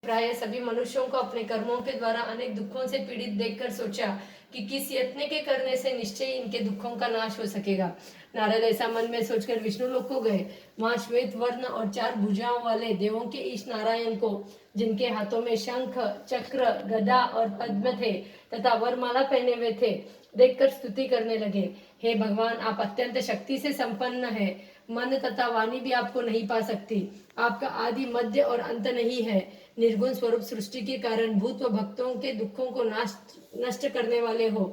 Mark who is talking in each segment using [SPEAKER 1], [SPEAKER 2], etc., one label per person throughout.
[SPEAKER 1] प्राय सभी मनुष्यों को अपने कर्मों के द्वारा अनेक दुखों से पीड़ित देखकर सोचा कि किस यत्न के करने से निश्चय इनके दुखों का नाश हो सकेगा। नारद ऐसा मन में सोचकर विष्णु लोक को गए। वहां श्वेत वर्ण और 4 भुजाओं वाले देवों के ईश नारायण को, जिनके हाथों में शंख, चक्र, गदा और पद्म थे तथा वरमाला पहने हुए थे, देखकर स्तुति करने लगे। हे भगवान, आप अत्यंत शक्ति से संपन्न है। मन तथा वाणी भी आपको नहीं पा सकती। आपका आदि, मध्य और अंत नहीं है। निर्गुण स्वरूप सृष्टि के कारण भूत व भक्तों के दुखों को नष्ट करने वाले हो।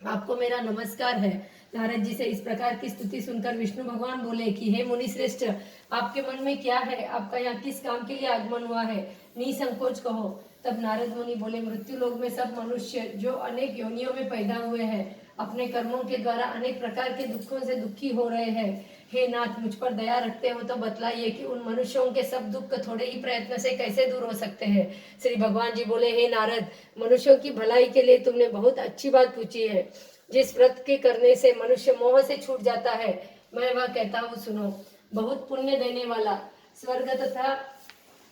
[SPEAKER 1] आपको मेरा नमस्कार है। नारद जी से इस प्रकार की स्तुति सुनकर विष्णु भगवान बोले कि हे मुनि श्रेष्ठ, आपके मन में क्या है? आपका यहाँ किस काम के लिए आगमन हुआ है? निसंकोच कहो। तब नारद मुनि बोले, मृत्यु लोक में सब मनुष्य जो अनेक योनियों में पैदा हुए हैं, अपने कर्मों के द्वारा अनेक प्रकार के दुखों से दुखी हो रहे हैं। हे नाथ, मुझ पर दया रखते हो तो बतलाइए कि उन मनुष्यों के सब दुख थोड़े ही प्रयत्न से कैसे दूर हो सकते हैं। श्री भगवान जी बोले, हे नारद, मनुष्यों की भलाई के लिए तुमने बहुत अच्छी बात पूछी है। जिस व्रत के करने से मनुष्य मोह से छूट जाता है, मैं वह कहता हूँ, सुनो। बहुत पुण्य देने वाला, स्वर्ग तथा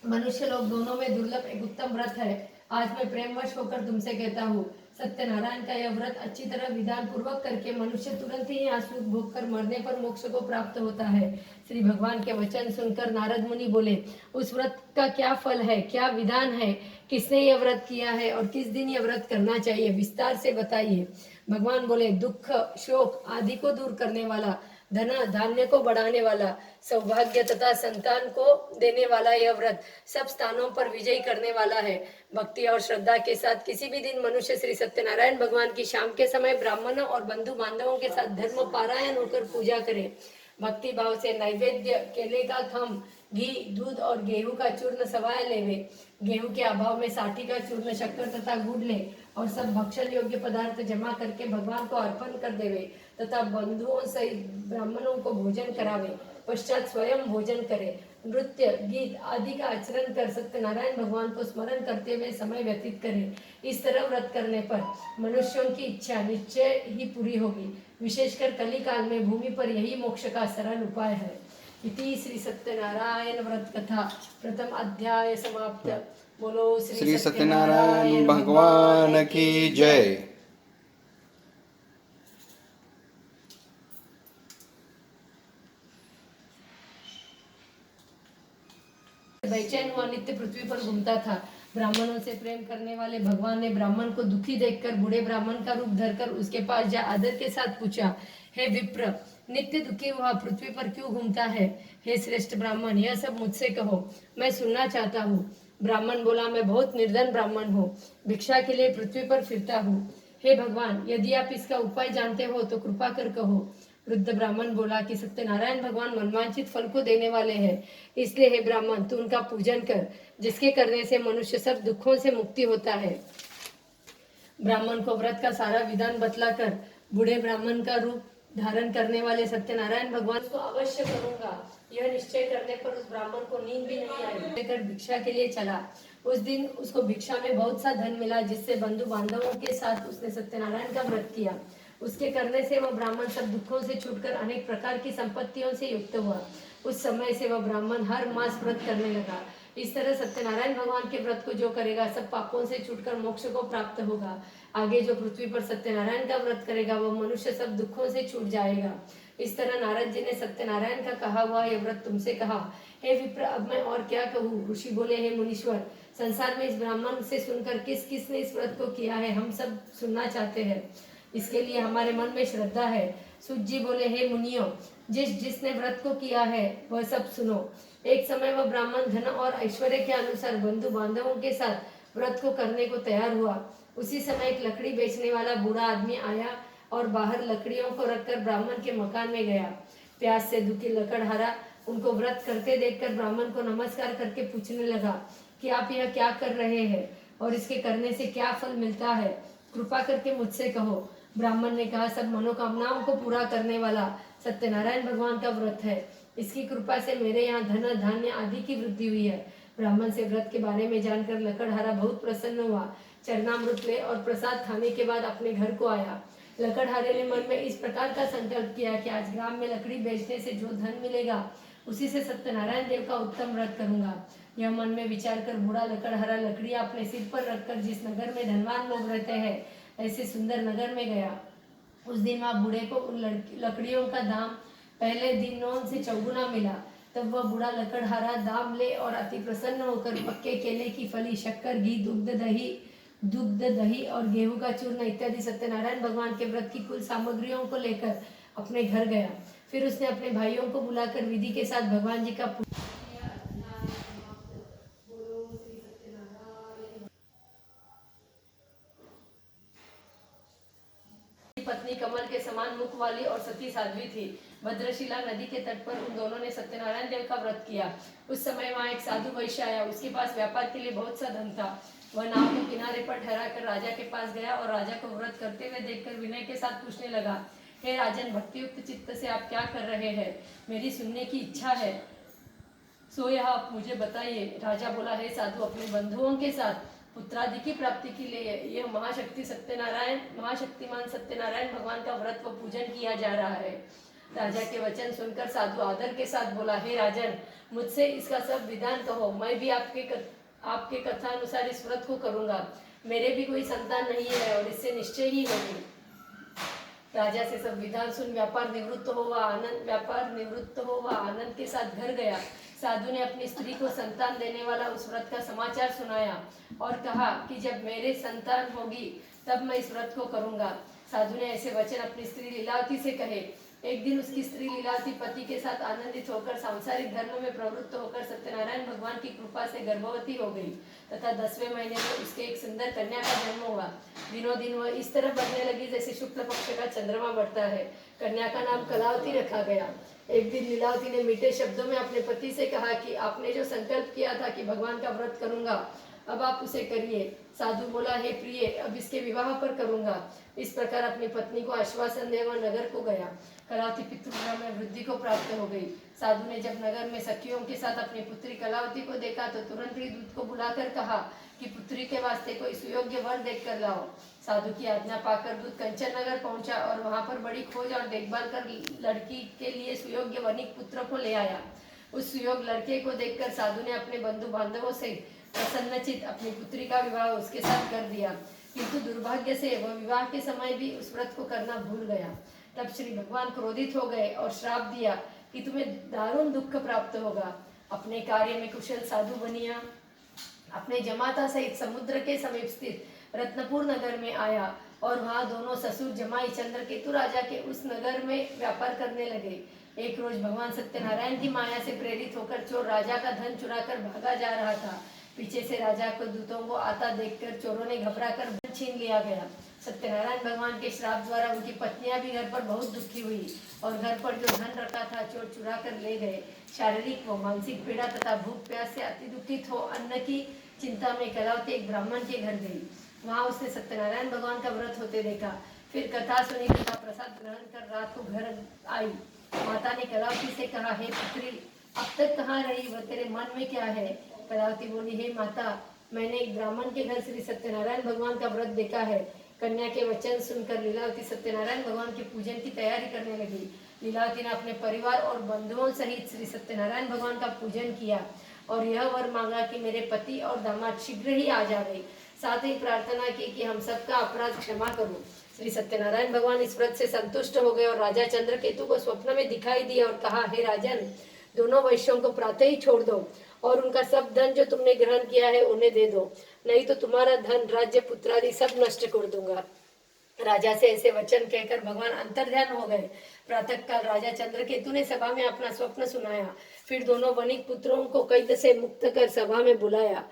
[SPEAKER 1] मनुष्य लोग दोनों में दुर्लभ एक उत्तम व्रत है। आज मैं प्रेमवश होकर तुमसे कहता हूँ, सत्यनारायण का यह व्रत अच्छी तरह विधान पूर्वक करके मनुष्य तुरंत ही आसुक भोग कर मरने पर मोक्ष को प्राप्त होता है। श्री भगवान के वचन सुनकर नारद मुनि बोले, उस व्रत का क्या फल है, क्या विधान है, किसने यह व्रत किया है और किस दिन यह व्रत करना चाहिए, विस्तार से बताइए। भगवान बोले, दुख, शोक आदि को दूर करने वाला, धन धान्य को बढ़ाने वाला, सौभाग्य तथा संतान को देने वाला यह व्रत सब स्थानों पर विजयी करने वाला है। भक्ति और श्रद्धा के साथ किसी भी दिन मनुष्य श्री सत्यनारायण भगवान की शाम के समय ब्राह्मणों और बंधु बांधवों के साथ धर्म पारायण होकर पूजा करे। भक्ति भाव से नैवेद्य केले का खम, घी, दूध और गेहूं का चूर्ण सवाय लेवे। गेहूं के अभाव में साठी का चूर्ण, शक्कर तथा गुड़ ले और सब भक्षण योग्य पदार्थ जमा करके भगवान को अर्पण कर देवे तथा बंधुओं सहित ब्राह्मणों को भोजन करावे। पश्चात स्वयं भोजन करे। नृत्य, गीत आदि का आचरण कर सत्यनारायण भगवान को स्मरण करते हुए समय व्यतीत करे। इस तरह व्रत करने पर मनुष्यों की इच्छा निश्चय ही पूरी होगी। विशेषकर कली काल में भूमि पर यही मोक्ष का सरल उपाय है। इति श्री सत्यनारायण व्रत कथा प्रथम अध्याय समाप्त। बोलो
[SPEAKER 2] श्री सत्यनारायण भगवान की जय।
[SPEAKER 1] बेचैन हुआ नित्य पृथ्वी पर घूमता था। ब्राह्मणों से प्रेम करने वाले भगवान ने ब्राह्मण को दुखी देखकर बूढ़े ब्राह्मण का रूप धरकर उसके पास जा आदर के साथ पूछा, हे विप्र, नित्य दुखी हुआ पृथ्वी पर क्यों घूमता है? हे श्रेष्ठ ब्राह्मण, यह सब मुझसे कहो, मैं सुनना चाहता हूँ। ब्राह्मण बोला, मैं बहुत निर्धन ब्राह्मण हूँ, भिक्षा के लिए पृथ्वी पर फिरता हूँ। हे भगवान, यदि आप इसका उपाय जानते हो तो कृपा कर कहो। वृद्ध ब्राह्मण बोला कि सत्यनारायण भगवान मनवांछित फल को देने वाले हैं, इसलिए हे ब्राह्मण, तू उनका पूजन कर, जिसके करने से मनुष्य सब दुखों से मुक्ति होता है। ब्राह्मण को व्रत का सारा विधान बतलाकर बूढ़े ब्राह्मण का रूप धारण करने वाले सत्यनारायण भगवान को अवश्य करूंगा, यह निश्चय करने पर उस ब्राह्मण को नींद भी नहीं आई। लेकर भिक्षा के लिए चला। उस दिन उसको भिक्षा में बहुत सा धन मिला, जिससे बंधु बांधवों के साथ उसने सत्यनारायण का व्रत किया। उसके करने से वह ब्राह्मण सब दुखों से छूटकर अनेक प्रकार की संपत्तियों से युक्त हुआ। उस समय से वह ब्राह्मण हर मास व्रत करने लगा। इस तरह सत्यनारायण भगवान के व्रत को जो करेगा सब पापों से छूटकर मोक्ष को प्राप्त होगा। आगे जो पृथ्वी पर सत्यनारायण का व्रत करेगा वह मनुष्य सब दुखों से छूट जाएगा। इस तरह नारद जी ने सत्यनारायण का कहा हुआ यह व्रत तुमसे कहा। हे विप्र, अब मैं और क्या कहूँ? ऋषि बोले, हे मुनीश्वर, संसार में इस ब्राह्मण से सुनकर किस किस ने इस व्रत को किया है, हम सब सुनना चाहते हैं। इसके लिए हमारे मन में श्रद्धा है। सूत जी बोले, हे मुनियों, जिसने व्रत को किया है वह सब सुनो। एक समय वह ब्राह्मण धन और ऐश्वर्य के अनुसार बंधु बांधवों के साथ व्रत को करने को तैयार हुआ। उसी समय एक लकड़ी बेचने वाला बूढ़ा आदमी आया और बाहर लकड़ियों को रखकर ब्राह्मण के मकान में गया। प्यास से दुखी लकड़हारा उनको व्रत करते देखकर ब्राह्मण को नमस्कार करके पूछने लगा कि आप यह क्या कर रहे हैं और इसके करने से क्या फल मिलता है, कृपा करके मुझसे कहो। ब्राह्मण ने कहा, सब मनोकामनाओं को पूरा करने वाला सत्यनारायण भगवान का व्रत है। इसकी कृपा से मेरे यहाँ धन धान्य आदि की वृद्धि हुई है। ब्राह्मण से व्रत के बारे में जानकर लकड़हारा बहुत प्रसन्न हुआ। चरणामृत ले और प्रसाद खाने के बाद अपने घर को आया। लकड़हारे ने मन में इस प्रकार का संकल्प किया कि आज ग्राम में लकड़ी बेचने से जो धन मिलेगा उसी से सत्यनारायण देव का उत्तम व्रत करूंगा। यह मन में विचार कर बूढ़ा लकड़हारा लकड़ियां अपने सिर पर रखकर जिस नगर में धनवान लोग रहते हैं ऐसे सुंदर नगर में गया। उस दिन वहाँ बूढ़े को उन लकड़ियों का दाम पहले दिनों से चौगुना मिला। तब वह बूढ़ा लकड़हारा दाम ले और अति प्रसन्न होकर पक्के केले की फली, शक्कर, घी, दुग्ध दही और गेहूं का चूर्ण इत्यादि सत्यनारायण भगवान के व्रत की कुल सामग्रियों को लेकर अपने घर गया। फिर उसने अपने भाइयों को बुलाकर विधि के साथ भगवान जी का पत्नी कमल के समान मुख वाली और सती साध्वी थी। भद्रशिला नदी के तट पर उन दोनों ने सत्यनारायण देव का व्रत किया। उस समय वहाँ एक साधु वैश्य आया। उसके पास व्यापार के लिए बहुत सा धन था। वह नाव को किनारे पर ठहरा कर राजा के पास गया और राजा को व्रत करते हुए देखकर विनय के साथ पूछने लगा, हे राजन, भक्तियुक्त चित्त से आप क्या कर रहे हैं? मेरी सुनने की इच्छा है, सो यह आप मुझे बताइए। राजा बोला, हे साधु, अपने बंधुओं के साथ पुत्रादि की प्राप्ति के लिए यह महाशक्तिमान सत्यनारायण भगवान का व्रत व पूजन किया जा रहा है। राजा के वचन सुनकर साधु आदर के साथ बोला, हे राजन, मुझसे इसका सब विधान कहो, मैं भी आपके कथा अनुसार इस व्रत को करूंगा। मेरे भी कोई संतान नहीं है और इससे निश्चय ही होगी। राजा से सब विधान सुन व्यापार निवृत्त हो वह आनंद के साथ घर गया। साधु ने अपनी स्त्री को संतान देने वाला उस व्रत का समाचार सुनाया और कहा कि जब मेरे संतान होगी तब मैं इस व्रत को करूंगा। साधु ने ऐसे वचन अपनी स्त्री लीलावती से कहे। एक दिन उसकी स्त्री लीलावती पति के साथ आनंदित होकर सांसारिक धर्म में प्रवृत्त होकर सत्यनारायण भगवान की कृपा से गर्भवती हो गई तथा 10वें महीने में उसके एक सुंदर कन्या का जन्म हुआ। दिनों दिन वह इस तरह बढ़ने लगी जैसे शुक्ल पक्ष का चंद्रमा बढ़ता है। कन्या का नाम कलावती रखा गया। एक दिन लीलावती ने मीठे शब्दों में अपने पति से कहा कि आपने जो संकल्प किया था कि भगवान का व्रत करूंगा, अब आप उसे करिए। साधु बोला, हे प्रिय, अब इसके विवाह पर करूंगा। इस प्रकार अपनी पत्नी को आश्वासन दे वह नगर को गया। कलावती पितृगृह में वृद्धि को प्राप्त हो गई। साधु ने जब नगर में सखियों के साथ अपनी पुत्री कलावती को देखा तो तुरंत ही दूत को बुलाकर कहा कि पुत्री के वास्ते कोई सुयोग्य वर देख कर लाओ। साधु की आज्ञा पाकर दूत कंचन नगर पहुंचा और वहां पर बड़ी खोज और देखभाल कर लड़की के लिए सुयोग्य वनिक पुत्र को ले आया। उस सुयोग लड़के को देखकर साधु ने अपने बंधु बांधवों से प्रसन्नचित अपनी पुत्री का विवाह उसके साथ कर दिया, किंतु दुर्भाग्य से वह विवाह के समय भी उस व्रत को करना भूल गया। तब श्री भगवान क्रोधित हो गए और श्राप दिया कि तुम्हें दारुण दुख प्राप्त होगा। अपने कार्य में कुशल साधु बनिया अपने जमाता सहित समुद्र के समीप स्थित रत्नपुर नगर में आया और वहां दोनों ससुर जमाई चंद्रकेतु राजा के उस नगर में व्यापार करने लगे। एक रोज भगवान सत्यनारायण की माया से प्रेरित होकर चोर राजा का धन चुराकर भागा जा रहा था। पीछे से राजा को दूतों को आता देखकर चोरों ने घबराकर धन छीन लिया गया। सत्यनारायण भगवान के श्राप द्वारा उनकी पत्नियां भी घर पर बहुत दुखी हुई और घर पर जो धन रखा था चोर चुरा कर ले गए। शारीरिक व मानसिक पीड़ा तथा भूख प्यास से अति दुखित हो अन्न की चिंता में कलावती एक ब्राह्मण के घर गई। वहां उसने सत्यनारायण भगवान का व्रत होते देखा। फिर कथा सुनी तथा प्रसाद ग्रहण कर रात को घर आई। माता ने कलावती से कहा, हे पुत्री, अब तक कहाँ रही, वह तेरे मन में क्या है? कलावती बोली, हे माता, मैंने एक ब्राह्मण के घर श्री सत्यनारायण भगवान का व्रत देखा है। कन्या के वचन सुनकर लीलावती सत्यनारायण भगवान के पूजन की तैयारी करने लगी। लीलावती ने अपने परिवार और बंधुओं सहित श्री सत्यनारायण भगवान का पूजन किया और यह वर मांगा कि मेरे पति और दामाद शीघ्र ही आ जावे। साथ ही प्रार्थना की कि हम सबका अपराध क्षमा करो। श्री सत्यनारायण भगवान इस व्रत से संतुष्ट हो गए और राजा चंद्रकेतु को स्वप्न में दिखाई दिया और कहा, हे राजन, दोनों वैश्यों को प्रातः ही छोड़ दो और उनका सब धन जो तुमने ग्रहण किया है उन्हें दे दो, नहीं तो तुम्हारा धन, राज्य, पुत्रादि सब नष्ट कर दूंगा। राजा से ऐसे वचन कहकर भगवान अंतर्ध्यान हो गए। प्रातःकाल राजा चंद्रकेतु ने सभा में अपना स्वप्न सुनाया। फिर दोनों वनिक पुत्रों को कैद से मुक्त कर सभा में बुलाया।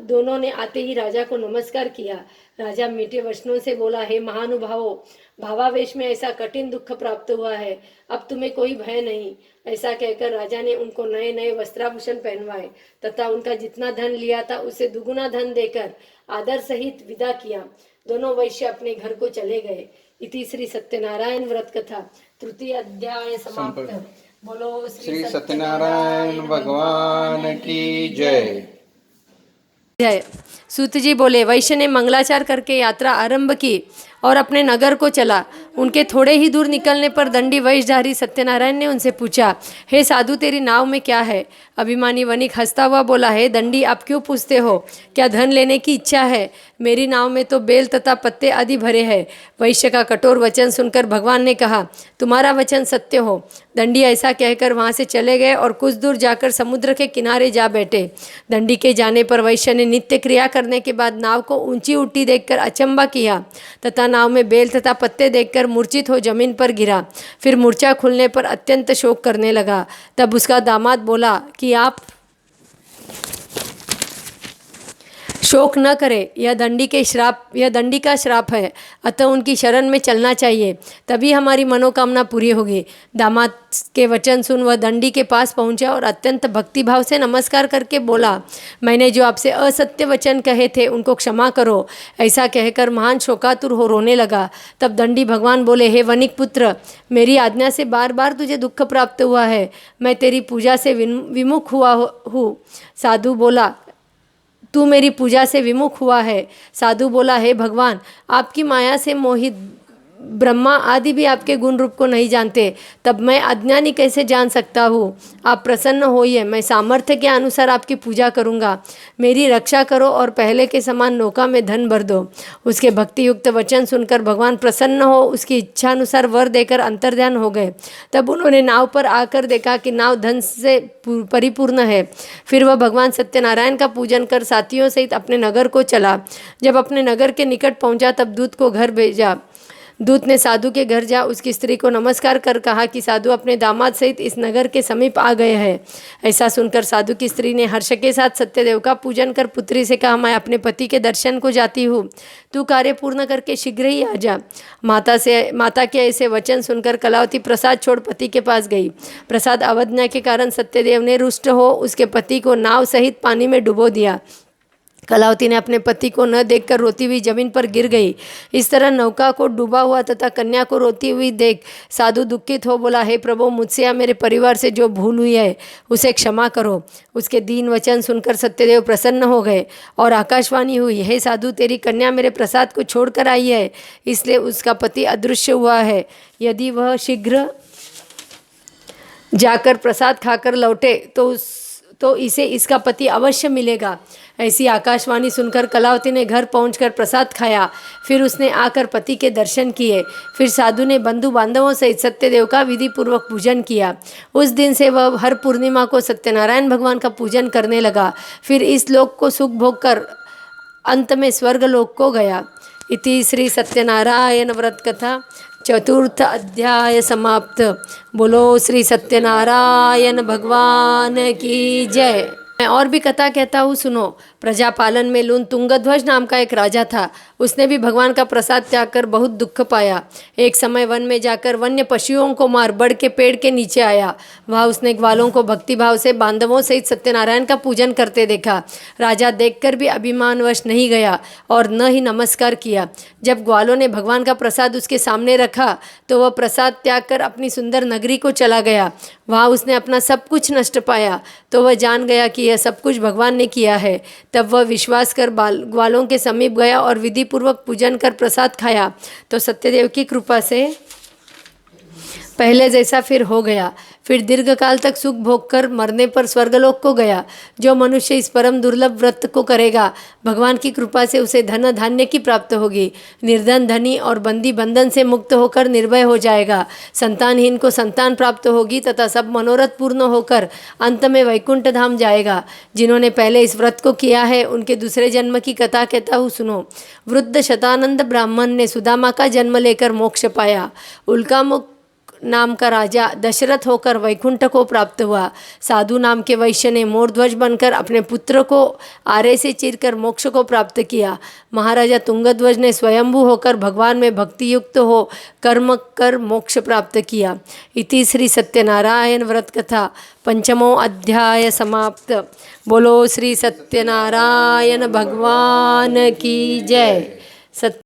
[SPEAKER 1] दोनों ने आते ही राजा को नमस्कार किया। राजा मीठे वचनों से बोला, हे महानुभावों, भावावेश में ऐसा कठिन दुख प्राप्त हुआ है, अब तुम्हें कोई भय नहीं। ऐसा कहकर राजा ने उनको नए नए वस्त्राभूषण पहनवाए तथा उनका जितना धन लिया था उसे दुगुना धन देकर आदर सहित विदा किया। दोनों वैश्य अपने घर को चले गए। इति श्री सत्यनारायण व्रत कथा तृतीय अध्याय समाप्त। बोलो
[SPEAKER 2] श्री सत्यनारायण भगवान की जय।
[SPEAKER 1] सूत जी बोले, वैश्य ने मंगलाचार करके यात्रा आरंभ की और अपने नगर को चला। उनके थोड़े ही दूर निकलने पर दंडी वेशधारी सत्यनारायण ने उनसे पूछा, हे साधु, तेरी नाव में क्या है? अभिमानी वणिक हंसता हुआ बोला, हे दंडी, आप क्यों पूछते हो? क्या धन लेने की इच्छा है? मेरी नाव में तो बेल तथा पत्ते आदि भरे हैं। वैश्य का कठोर वचन सुनकर भगवान ने कहा, तुम्हारा वचन सत्य हो। दंडी ऐसा कहकर वहाँ से चले गए और कुछ दूर जाकर समुद्र के किनारे जा बैठे। दंडी के जाने पर वैश्य ने नित्य क्रिया करने के बाद नाव को ऊंची उठी देखकर अचंबा किया तथा नाव में बेल तथा पत्ते देखकर मूर्छित हो जमीन पर गिरा। फिर मूर्छा खुलने पर अत्यंत शोक करने लगा। तब उसका दामाद बोला कि आप शोक न करे, यह दंडी का श्राप है, अतः उनकी शरण में चलना चाहिए, तभी हमारी मनोकामना पूरी होगी। दामाद के वचन सुन वह दंडी के पास पहुंचा और अत्यंत भक्तिभाव से नमस्कार करके बोला, मैंने जो आपसे असत्य वचन कहे थे उनको क्षमा करो। ऐसा कहकर महान शोकातुर हो रोने लगा। तब दंडी भगवान बोले, हे वणिक पुत्र, मेरी आज्ञा से बार बार तुझे दुख प्राप्त हुआ है। मैं तेरी पूजा से विमुख हुआ हूँ। साधु बोला, तू मेरी पूजा से विमुख हुआ है। साधु बोला, हे भगवान, आपकी माया से मोहित ब्रह्मा आदि भी आपके गुण रूप को नहीं जानते, तब मैं अज्ञानी कैसे जान सकता हूँ? आप प्रसन्न होइए, मैं सामर्थ्य के अनुसार आपकी पूजा करूँगा। मेरी रक्षा करो और पहले के समान नौका में धन भर दो। उसके भक्ति युक्त वचन सुनकर भगवान प्रसन्न हो उसकी इच्छा अनुसार वर देकर अंतर्ध्यान हो गए। तब उन्होंने नाव पर आकर देखा कि नाव धन से परिपूर्ण है। फिर वह भगवान सत्यनारायण का पूजन कर साथियों सहित अपने नगर को चला। जब अपने नगर के निकट पहुंचा तब दूत को घर भेजा। दूत ने साधु के घर जा उसकी स्त्री को नमस्कार कर कहा कि साधु अपने दामाद सहित इस नगर के समीप आ गए हैं। ऐसा सुनकर साधु की स्त्री ने हर्ष के साथ सत्यदेव का पूजन कर पुत्री से कहा, मैं अपने पति के दर्शन को जाती हूँ, तू कार्य पूर्ण करके शीघ्र ही आ जा। माता के ऐसे वचन सुनकर कलावती प्रसाद छोड़ पति के पास गई। प्रसाद अवज्ञा के कारण सत्यदेव ने रुष्ट हो उसके पति को नाव सहित पानी में डुबो दिया। कलावती ने अपने पति को न देखकर रोती हुई जमीन पर गिर गई। इस तरह नौका को डूबा हुआ तथा कन्या को रोती हुई देख साधु दुखित हो बोला, हे प्रभु, मुझसे या मेरे परिवार से जो भूल हुई है उसे क्षमा करो। उसके दीन वचन सुनकर सत्यदेव प्रसन्न हो गए और आकाशवाणी हुई, हे साधु, तेरी कन्या मेरे प्रसाद को छोड़कर आई है, इसलिए उसका पति अदृश्य हुआ है। यदि वह शीघ्र जाकर प्रसाद खाकर लौटे तो इसे इसका पति अवश्य मिलेगा। ऐसी आकाशवाणी सुनकर कलावती ने घर पहुंचकर प्रसाद खाया। फिर उसने आकर पति के दर्शन किए। फिर साधु ने बंधु बांधवों सहित सत्यदेव का विधि पूर्वक पूजन किया। उस दिन से वह हर पूर्णिमा को सत्यनारायण भगवान का पूजन करने लगा। फिर इस लोक को सुख भोग कर अंत में स्वर्ग लोक को गया। इति श्री सत्यनारायण व्रत कथा चतुर्थ अध्याय समाप्त। बोलो श्री सत्यनारायण भगवान की जय। मैं और भी कथा कहता हूँ, सुनो। प्रजापालन में लून तुंगध्वज नाम का एक राजा था। उसने भी भगवान का प्रसाद त्याग कर बहुत दुख पाया। एक समय वन में जाकर वन्य पशुओं को मार बड़ के पेड़ के नीचे आया। वहाँ उसने ग्वालों को भक्तिभाव से बांधवों सहित सत्यनारायण का पूजन करते देखा। राजा देखकर भी अभिमानवश नहीं गया और न ही नमस्कार किया। जब ग्वालों ने भगवान का प्रसाद उसके सामने रखा तो वह प्रसाद त्याग कर अपनी सुंदर नगरी को चला गया। वहाँ उसने अपना सब कुछ नष्ट पाया तो वह जान गया कि यह सब कुछ भगवान ने किया है। तब वह विश्वास कर ग्वालों के समीप गया और विधि पूर्वक पूजन कर प्रसाद खाया तो सत्यदेव की कृपा से पहले जैसा फिर हो गया। फिर दीर्घ काल तक सुख भोग कर मरने पर स्वर्गलोक को गया। जो मनुष्य इस परम दुर्लभ व्रत को करेगा, भगवान की कृपा से उसे धन धान्य की प्राप्त होगी। निर्धन धनी और बंदी बंधन से मुक्त होकर निर्भय हो जाएगा। संतानहीन को संतान प्राप्त होगी तथा सब मनोरथ पूर्ण होकर अंत में वैकुंठ धाम जाएगा। जिन्होंने पहले इस व्रत को किया है उनके दूसरे जन्म की कथा कहता हूँ, सुनो। वृद्ध शतानंद ब्राह्मण ने सुदामा का जन्म लेकर मोक्ष पाया। उल्कामुख नाम का राजा दशरथ होकर वैकुंठ को प्राप्त हुआ। साधु नाम के वैश्य ने मोरध्वज बनकर अपने पुत्र को आरे से चीरकर मोक्ष को प्राप्त किया। महाराजा तुंगध्वज ने स्वयंभू होकर भगवान में भक्ति युक्त हो कर्म कर मोक्ष प्राप्त किया। इति श्री सत्यनारायण व्रत कथा पंचमो अध्याय समाप्त। बोलो श्री सत्यनारायण भगवान की जय।